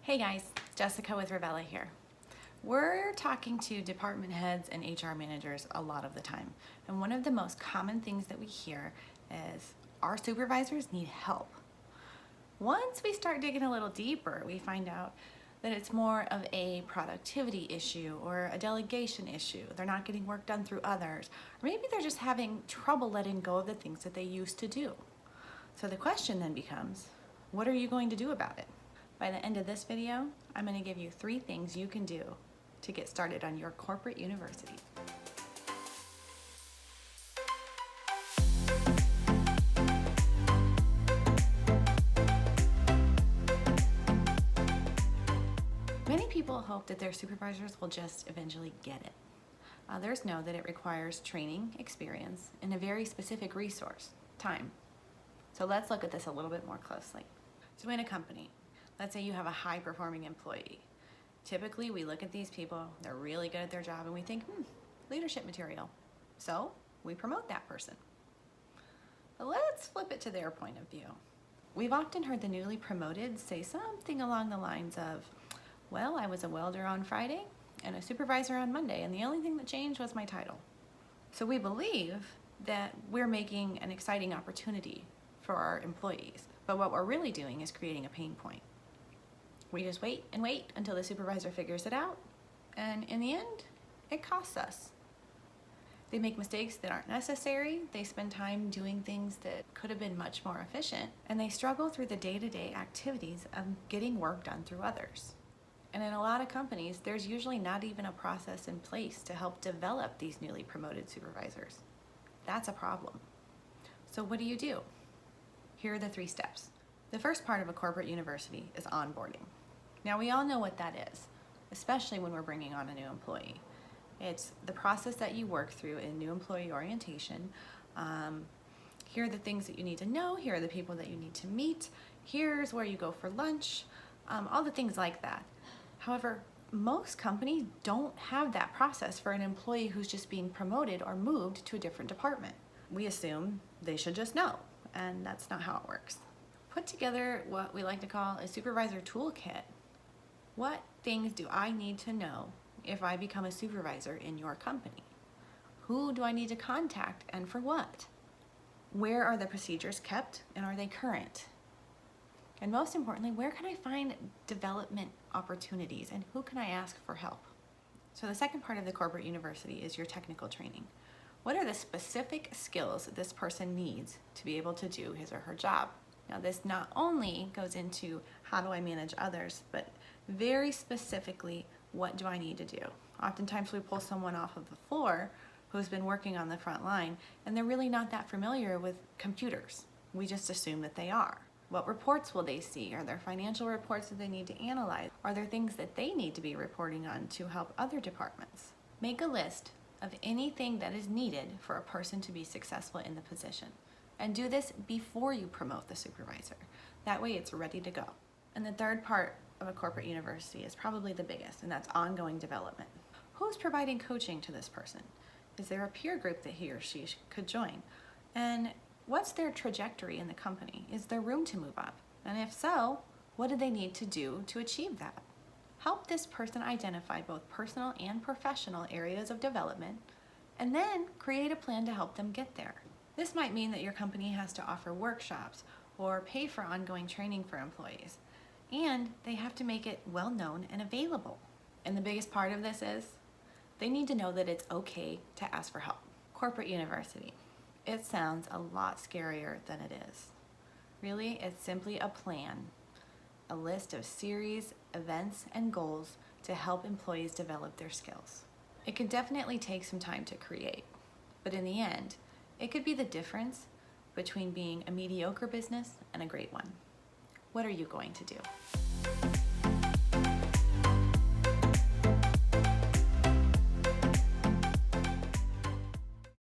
Hey guys, Jessica with Revela here. We're talking to department heads and HR managers a lot of the time. And one of the most common things that we hear is our supervisors need help. Once we start digging a little deeper, we find out that it's more of a productivity issue or a delegation issue. They're not getting work done through others. Or maybe they're just having trouble letting go of the things that they used to do. So the question then becomes, what are you going to do about it? By the end of this video, I'm going to give you 3 things you can do to get started on your corporate university. Many people hope that their supervisors will just eventually get it. Others know that it requires training, experience, and a very specific resource, time. So let's look at this a little bit more closely. So in a company, let's say you have a high-performing employee. Typically, we look at these people, they're really good at their job, and we think, leadership material. So we promote that person. But let's flip it to their point of view. We've often heard the newly promoted say something along the lines of, well, I was a welder on Friday and a supervisor on Monday, and the only thing that changed was my title. So we believe that we're making an exciting opportunity for our employees, but what we're really doing is creating a pain point. We just wait and wait until the supervisor figures it out, and in the end, it costs us. They make mistakes that aren't necessary, they spend time doing things that could have been much more efficient, and they struggle through the day-to-day activities of getting work done through others. And in a lot of companies, there's usually not even a process in place to help develop these newly promoted supervisors. That's a problem. So what do? Here are the 3 steps. The first part of a corporate university is onboarding. Now we all know what that is, especially when we're bringing on a new employee. It's the process that you work through in new employee orientation. Here are the things that you need to know, here are the people that you need to meet, here's where you go for lunch, all the things like that. However, most companies don't have that process for an employee who's just being promoted or moved to a different department. We assume they should just know, and that's not how it works. Put together what we like to call a supervisor toolkit. What things do I need to know if I become a supervisor in your company? Who do I need to contact and for what? Where are the procedures kept and are they current? And most importantly, where can I find development opportunities and who can I ask for help? So the second part of the corporate university is your technical training. What are the specific skills that this person needs to be able to do his or her job? Now this not only goes into how do I manage others, but very specifically, what do I need to do? Oftentimes we pull someone off of the floor who's been working on the front line and they're really not that familiar with computers. We just assume that they are. What reports will they see? Are there financial reports that they need to analyze? Are there things that they need to be reporting on to help other departments? Make a list of anything that is needed for a person to be successful in the position. And do this before you promote the supervisor. That way it's ready to go. And the third part of a corporate university is probably the biggest, and that's ongoing development. Who's providing coaching to this person? Is there a peer group that he or she could join? And what's their trajectory in the company? Is there room to move up? And if so, what do they need to do to achieve that? Help this person identify both personal and professional areas of development, and then create a plan to help them get there. This might mean that your company has to offer workshops or pay for ongoing training for employees, and they have to make it well known and available. And the biggest part of this is they need to know that it's okay to ask for help. Corporate university. It sounds a lot scarier than it is. Really, it's simply a plan, a list of series, events, and goals to help employees develop their skills. It can definitely take some time to create, but in the end, it could be the difference between being a mediocre business and a great one. What are you going to do?